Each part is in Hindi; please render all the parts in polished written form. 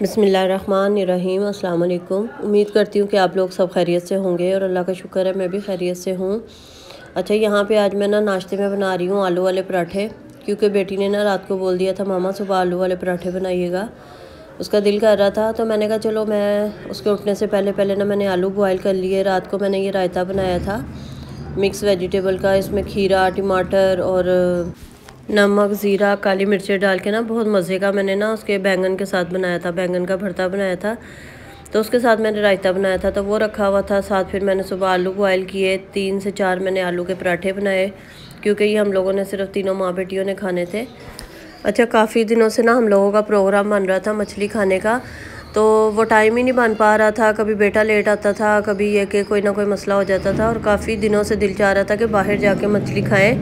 बिस्मिल्लाहिर्रहमानिर्रहीम। अस्सलाम वालेकुम। उम्मीद करती हूँ कि आप लोग सब खैरियत से होंगे और अल्लाह का शुक्र है मैं भी खैरियत से हूँ। अच्छा, यहाँ पे आज मैं नाश्ते में बना रही हूँ आलू वाले पराठे, क्योंकि बेटी ने रात को बोल दिया था मामा सुबह आलू वाले पराठे बनाइएगा। उसका दिल कर रहा था तो मैंने कहा चलो मैं उसके उठने से पहले पहले मैंने आलू बॉयल कर लिए। रात को मैंने ये रायता बनाया था मिक्स वेजिटेबल का। इसमें खीरा, टमाटर और नमक, ज़ीरा, काली मिर्चें डाल के बहुत मज़े का मैंने उसके बैंगन के साथ बनाया था। बैंगन का भरता बनाया था तो उसके साथ मैंने रायता बनाया था, तो वो रखा हुआ था साथ। फिर मैंने सुबह आलू बॉयल किए, 3 से 4 मैंने आलू के पराठे बनाए, क्योंकि ये हम लोगों ने सिर्फ तीनों माँ बेटियों ने खाने थे। अच्छा, काफ़ी दिनों से हम लोगों का प्रोग्राम बन रहा था मछली खाने का, तो वो टाइम ही नहीं बन पा रहा था। कभी बेटा लेट आता था, कभी ये कि कोई ना कोई मसला हो जाता था, और काफ़ी दिनों से दिल चाह रहा था कि बाहर जाके मछली खाएं।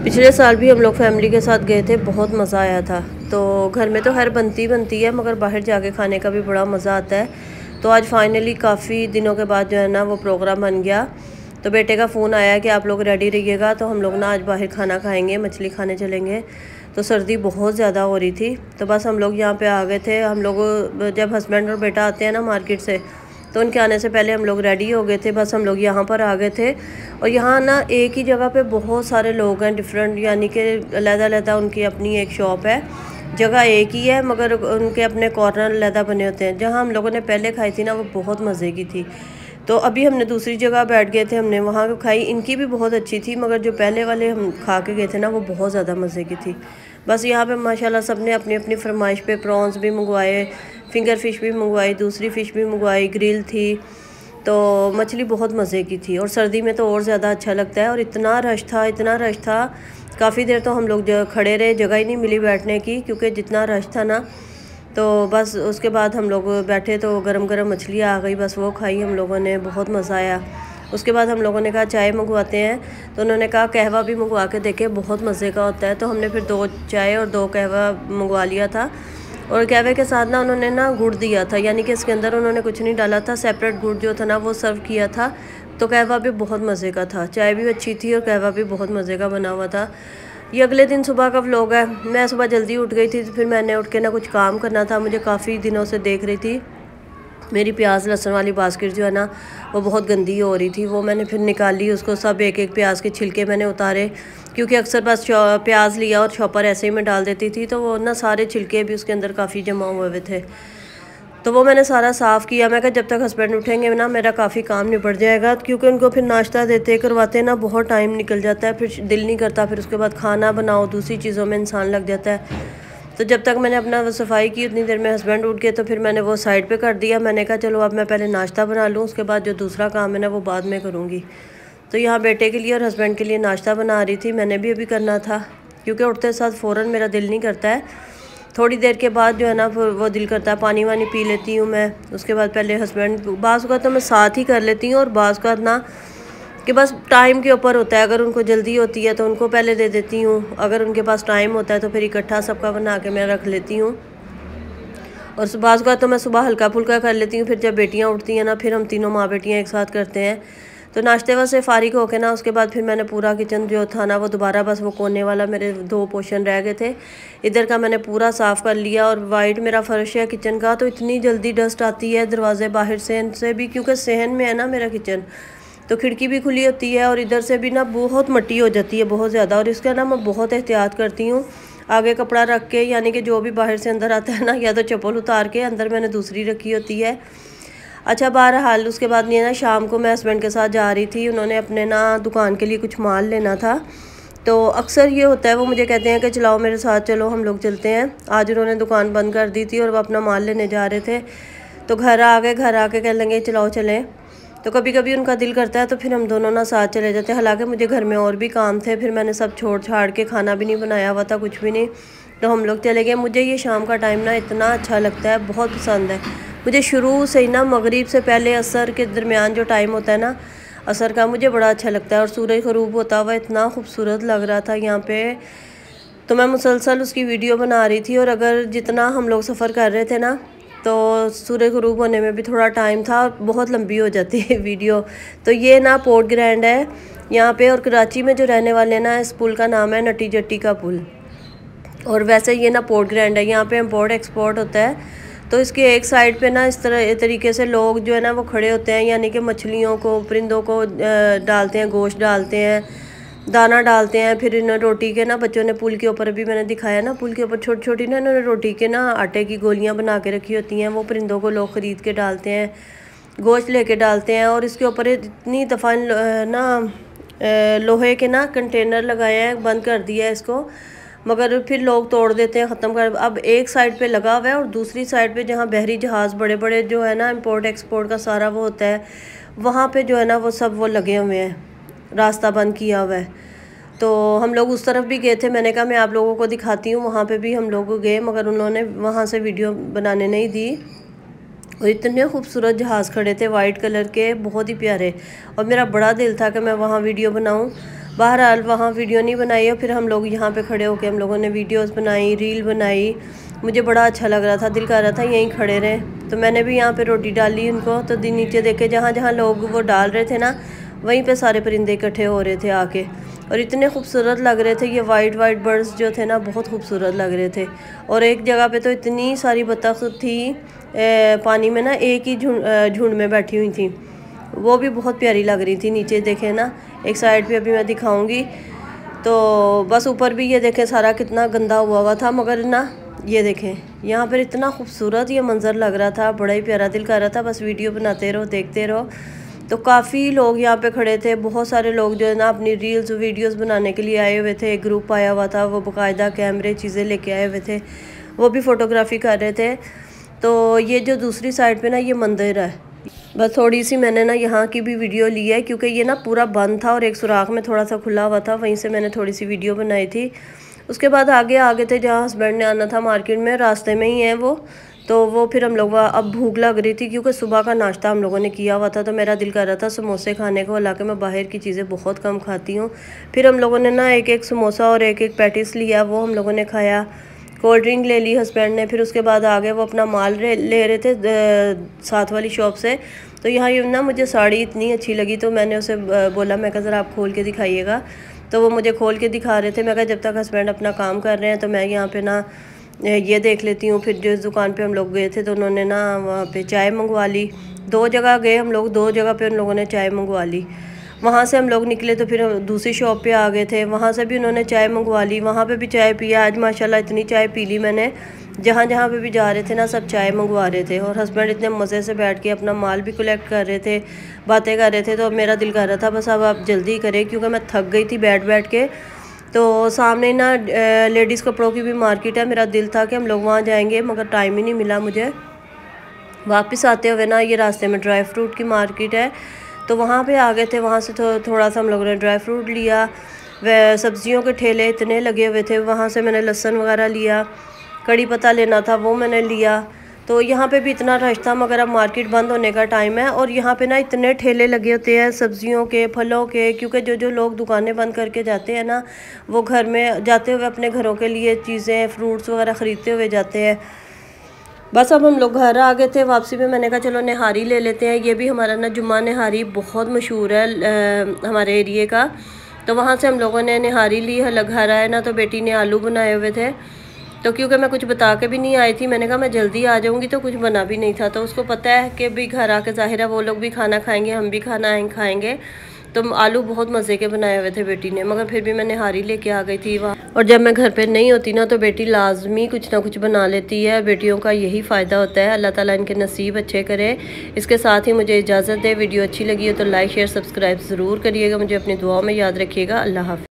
पिछले साल भी हम लोग फैमिली के साथ गए थे, बहुत मज़ा आया था। तो घर में तो हर बनती है, मगर बाहर जाके खाने का भी बड़ा मज़ा आता है। तो आज फाइनली काफ़ी दिनों के बाद वो प्रोग्राम बन गया। तो बेटे का फ़ोन आया कि आप लोग रेडी रहिएगा, तो हम लोग आज बाहर खाना खाएंगे, मछली खाने चलेंगे। तो सर्दी बहुत ज़्यादा हो रही थी, तो बस हम लोग यहाँ पे आ गए थे। हम लोग जब हस्बैंड और बेटा आते हैं मार्केट से, तो उनके आने से पहले हम लोग रेडी हो गए थे। बस हम लोग यहाँ पर आ गए थे, और यहाँ एक ही जगह पे बहुत सारे लोग हैं डिफरेंट, यानी कि अलग-अलग उनकी अपनी एक शॉप है। जगह एक ही है, मगर उनके अपने कॉर्नर अलग बने होते हैं। जहाँ हम लोगों ने पहले खाई थी वो बहुत मज़े की थी। तो अभी हमने दूसरी जगह बैठ गए थे, हमने वहाँ खाई। इनकी भी बहुत अच्छी थी, मगर जो पहले वाले हम खा के गए थे वो बहुत ज़्यादा मज़े की थी। बस यहाँ पे माशाल्लाह सब ने अपनी अपनी फरमाइश पे प्रॉन्स भी मंगवाए, फिंगर फ़िश भी मंगवाई, दूसरी फ़िश भी मंगवाई, ग्रिल थी। तो मछली बहुत मज़े की थी, और सर्दी में तो और ज़्यादा अच्छा लगता है। और इतना रश था, इतना रश था, काफ़ी देर तो हम लोग खड़े रहे, जगह ही नहीं मिली बैठने की, क्योंकि जितना रश था तो बस उसके बाद हम लोग बैठे तो गरम गरम मछली आ गई, बस वो खाई हम लोगों ने, बहुत मज़ा आया। उसके बाद हम लोगों ने कहा चाय मंगवाते हैं, तो उन्होंने कहा कहवा भी मंगवा के देखे, बहुत मज़े का होता है। तो हमने फिर 2 चाय और 2 कहवा मंगवा लिया था। और कहवे के साथ उन्होंने गुड़ दिया था, यानी कि इसके अंदर उन्होंने कुछ नहीं डाला था, सेपरेट गुड़ जो था वो सर्व किया था। तो कहवा भी बहुत मज़े का था, चाय भी अच्छी थी और कहवा भी बहुत मज़े का बना हुआ था। ये अगले दिन सुबह का व्लॉग है। मैं सुबह जल्दी उठ गई थी, तो फिर मैंने उठ के कुछ काम करना था। मुझे काफ़ी दिनों से देख रही थी मेरी प्याज लहसुन वाली बास्केट जो है वो बहुत गंदी हो रही थी। वो मैंने फिर निकाली, उसको सब एक एक प्याज के छिलके मैंने उतारे, क्योंकि अक्सर बस प्याज लिया और चॉपर ऐसे ही मैं डाल देती थी, तो वो सारे छिलके भी उसके अंदर काफ़ी जमा हुए थे। तो वो मैंने सारा साफ़ किया। मैं कहा जब तक हस्बैंड उठेंगे मेरा काफ़ी काम निपट जाएगा, क्योंकि उनको फिर नाश्ता देते करवाते बहुत टाइम निकल जाता है, फिर दिल नहीं करता, फिर उसके बाद खाना बनाओ, दूसरी चीज़ों में इंसान लग जाता है। तो जब तक मैंने अपना वो सफाई की, उतनी देर में हस्बैंड उठ गए, तो फिर मैंने वो साइड पे कर दिया। मैंने कहा चलो अब मैं पहले नाश्ता बना लूँ, उसके बाद जो दूसरा काम है वो बाद में करूँगी। तो यहाँ बेटे के लिए और हस्बैंड के लिए नाश्ता बना रही थी। मैंने भी अभी करना था, क्योंकि उठते साथ फ़ौरन मेरा दिल नहीं करता है। थोड़ी देर के बाद जो है फिर वो दिल करता है, पानी वानी पी लेती हूँ मैं। उसके बाद पहले हस्बैंड, बाज़ का तो मैं साथ ही कर लेती हूँ, और बाज़ का कि बस टाइम के ऊपर होता है। अगर उनको जल्दी होती है तो उनको पहले दे देती हूँ, अगर उनके पास टाइम होता है तो फिर इकट्ठा सबका बना के मैं रख लेती हूँ। और बाज़ का तो मैं सुबह हल्का फुल्का कर लेती हूँ, फिर जब बेटियाँ उठती हैं फिर हम तीनों माँ बेटियाँ एक साथ करते हैं। तो नाश्ते से फ़ारिग होके उसके बाद फिर मैंने पूरा किचन जो था वो दोबारा, बस वो कोने वाला मेरे 2 पोर्शन रह गए थे, इधर का मैंने पूरा साफ़ कर लिया। और वाइट मेरा फ़र्श है किचन का, तो इतनी जल्दी डस्ट आती है दरवाजे बाहर से भी, क्योंकि सहन में है मेरा किचन, तो खिड़की भी खुली होती है, और इधर से भी बहुत मट्टी हो जाती है बहुत ज़्यादा। और इसका मैं बहुत एहतियात करती हूँ, आगे कपड़ा रख के, यानी कि जो भी बाहर से अंदर आता है या तो चप्पल उतार के अंदर मैंने दूसरी रखी होती है। अच्छा, बहरहाल उसके बाद नहीं शाम को मैं हस्बैंड के साथ जा रही थी। उन्होंने अपने दुकान के लिए कुछ माल लेना था। तो अक्सर ये होता है, वो मुझे कहते हैं कि चलाओ मेरे साथ चलो, हम लोग चलते हैं। आज उन्होंने दुकान बंद कर दी थी और वो अपना माल लेने जा रहे थे। तो घर आ गए, घर आके कह लेंगे चलाओ चलें। तो कभी कभी उनका दिल करता है तो फिर हम दोनों साथ चले जाते हैं। हालांकि मुझे घर में और भी काम थे, फिर मैंने सब छोड़ छाड़ के, खाना भी नहीं बनाया हुआ था, कुछ भी नहीं, तो हम लोग चले गए। मुझे ये शाम का टाइम इतना अच्छा लगता है, बहुत पसंद है मुझे। शुरू से ही मगरिब से पहले असर के दरमियान जो टाइम होता है असर का, मुझे बड़ा अच्छा लगता है। और सूरज ग़रूब होता हुआ इतना खूबसूरत लग रहा था यहाँ पे, तो मैं मुसलसल उसकी वीडियो बना रही थी। और अगर जितना हम लोग सफ़र कर रहे थे तो सूरज ग़ुरूब होने में भी थोड़ा टाइम था, बहुत लंबी हो जाती है वीडियो। तो ये ना पोर्ट ग्रैंड है यहाँ पे, और कराची में जो रहने वाले ना, इस पुल का नाम है नटी जट्टी का पुल। और वैसे ये ना पोर्ट ग्रैंड है, यहाँ पे इम्पोर्ट एक्सपोर्ट होता है। तो इसके एक साइड पे ना इस तरीके से लोग जो है ना वो खड़े होते हैं, यानी कि मछलियों को, परिंदों को डालते हैं, गोश्त डालते हैं, दाना डालते हैं। फिर इन रोटी के ना बच्चों ने पुल के ऊपर भी मैंने दिखाया ना, पुल के ऊपर छोटी छोटी ना इन्होंने रोटी के ना आटे की गोलियां बना के रखी होती हैं, वो परिंदों को लोग ख़रीद के डालते हैं, गोश्त लेके डालते हैं। और इसके ऊपर इतनी दफ़ा ना लोहे के ना कंटेनर लगाए हैं, बंद कर दिया है इसको, मगर फिर लोग तोड़ देते हैं, ख़त्म कर। अब एक साइड पे लगा हुआ है और दूसरी साइड पे जहाँ बहरी जहाज़ बड़े बड़े जो है ना इंपोर्ट एक्सपोर्ट का सारा वो होता है, वहाँ पे जो है ना वो सब वो लगे हुए हैं, रास्ता बंद किया हुआ है। तो हम लोग उस तरफ भी गए थे, मैंने कहा मैं आप लोगों को दिखाती हूँ, वहाँ पे भी हम लोग गए, मगर उन्होंने वहाँ से वीडियो बनाने नहीं दी। और इतने खूबसूरत जहाज़ खड़े थे वाइट कलर के, बहुत ही प्यारे, और मेरा बड़ा दिल था कि मैं वहाँ वीडियो बनाऊँ। बहरहाल वहाँ वीडियो नहीं बनाई, और फिर हम लोग यहाँ पे खड़े होकर हम लोगों ने वीडियोस बनाई, रील बनाई। मुझे बड़ा अच्छा लग रहा था, दिल कर रहा था यहीं खड़े रहे। तो मैंने भी यहाँ पे रोटी डाली उनको, तो दिन नीचे देखे जहाँ जहाँ लोग वो डाल रहे थे ना, वहीं पे सारे परिंदे इकट्ठे हो रहे थे आके, और इतने खूबसूरत लग रहे थे। ये वाइट वाइट बर्ड्स जो थे ना बहुत खूबसूरत लग रहे थे। और एक जगह पे तो इतनी सारी बतख थी पानी में ना, एक ही झुंड में बैठी हुई थी, वो भी बहुत प्यारी लग रही थी। नीचे देखें ना, एक साइड पे अभी मैं दिखाऊंगी। तो बस ऊपर भी ये देखें सारा कितना गंदा हुआ था, मगर ना ये देखें यहाँ पर इतना खूबसूरत ये मंज़र लग रहा था, बड़ा ही प्यारा, दिल कर रहा था बस वीडियो बनाते रहो, देखते रहो। तो काफ़ी लोग यहाँ पे खड़े थे, बहुत सारे लोग जो है ना अपनी रील्स वीडियोस बनाने के लिए आए हुए थे। एक ग्रुप आया हुआ था, वो बाकायदा कैमरे चीज़ें लेके आए हुए थे, वो भी फ़ोटोग्राफी कर रहे थे। तो ये जो दूसरी साइड पे ना ये मंदिर है, बस थोड़ी सी मैंने ना यहाँ की भी वीडियो ली है, क्योंकि ये ना पूरा बंद था और एक सुराख में थोड़ा सा खुला हुआ था, वहीं से मैंने थोड़ी सी वीडियो बनाई थी। उसके बाद आगे थे जहाँ हस्बैंड ने आना था मार्केट में, रास्ते में ही है वो। तो वो फिर हम लोग, अब भूख लग रही थी क्योंकि सुबह का नाश्ता हम लोगों ने किया हुआ था, तो मेरा दिल कर रहा था समोसे खाने को, हालांकि मैं बाहर की चीज़ें बहुत कम खाती हूँ। फिर हम लोगों ने ना एक एक समोसा और एक एक पैटिस लिया, वो हम लोगों ने खाया। कोल्ड ड्रिंक ले ली हस्बैंड ने। फिर उसके बाद आगे वो अपना माल ले रहे थे साथ वाली शॉप से। तो यहाँ ये ना मुझे साड़ी इतनी अच्छी लगी, तो मैंने उसे बोला, मैं कहा ज़रा आप खोल के दिखाइएगा। तो वो मुझे खोल के दिखा रहे थे। मैं कहा जब तक हस्बैंड अपना काम कर रहे हैं तो मैं यहाँ पे ना ये देख लेती हूँ। फिर जिस दुकान पे हम लोग गए थे तो उन्होंने ना वहाँ पे चाय मंगवा ली। 2 जगह गए हम लोग, 2 जगह पे उन लोगों ने चाय मंगवा ली। वहाँ से हम लोग निकले तो फिर दूसरी शॉप पे आ गए थे, वहाँ से भी उन्होंने चाय मंगवा ली, वहाँ पे भी चाय पिया। आज माशाल्लाह इतनी चाय पी ली मैंने, जहाँ जहाँ पे भी जा रहे थे ना सब चाय मंगवा रहे थे। और हस्बैंड इतने मज़े से बैठ के अपना माल भी कलेक्ट कर रहे थे, बातें कर रहे थे। तो मेरा दिल कर रहा था बस अब आप जल्दी करें, क्योंकि मैं थक गई थी बैठ बैठ के। तो सामने ना लेडीज़ कपड़ों की भी मार्केट है, मेरा दिल था कि हम लोग वहाँ जाएंगे, मगर टाइम ही नहीं मिला मुझे। वापस आते हुए ना ये रास्ते में ड्राई फ्रूट की मार्केट है, तो वहाँ पे आ गए थे। वहाँ से थोड़ा सा हम लोगों ने ड्राई फ्रूट लिया। व सब्ज़ियों के ठेले इतने लगे हुए थे, वहाँ से मैंने लहसुन वगैरह लिया, कड़ी पत्ता लेना था वो मैंने लिया। तो यहाँ पे भी इतना रश था, मगर अब मार्केट बंद होने का टाइम है। और यहाँ पे ना इतने ठेले लगे होते हैं सब्ज़ियों के, फलों के, क्योंकि जो लोग दुकानें बंद करके जाते हैं ना, वो घर में जाते हुए अपने घरों के लिए चीज़ें, फ्रूट्स वगैरह ख़रीदते हुए जाते हैं। बस अब हम लोग घर आ गए थे। वापसी में मैंने कहा चलो निहारी ले लेते हैं। ये भी हमारा ना जुम्मा निहारी बहुत मशहूर है हमारे एरिए का। तो वहाँ से हम लोगों ने निहारी ली। घर आए ना तो बेटी ने आलू बनाए हुए थे, तो क्योंकि मैं कुछ बता के भी नहीं आई थी, मैंने कहा मैं जल्दी आ जाऊँगी, तो कुछ बना भी नहीं था। तो उसको पता है कि भी घर आके ज़ाहिर है वो लोग भी खाना खाएंगे, हम भी खाना खाएंगे। तो आलू बहुत मज़े के बनाए हुए थे बेटी ने, मगर फिर भी मैं निहारी लेके आ गई थी वहाँ। और जब मैं घर पे नहीं होती ना तो बेटी लाजमी कुछ ना कुछ बना लेती है। बेटियों का यही फ़ायदा होता है। अल्लाह ताला इनके नसीब अच्छे करे। इसके साथ ही मुझे इजाज़त दे। वीडियो अच्छी लगी हो तो लाइक शेयर सब्सक्राइब ज़रूर करिएगा। मुझे अपनी दुआओं में याद रखिएगा। अल्लाह हाफ़िज़।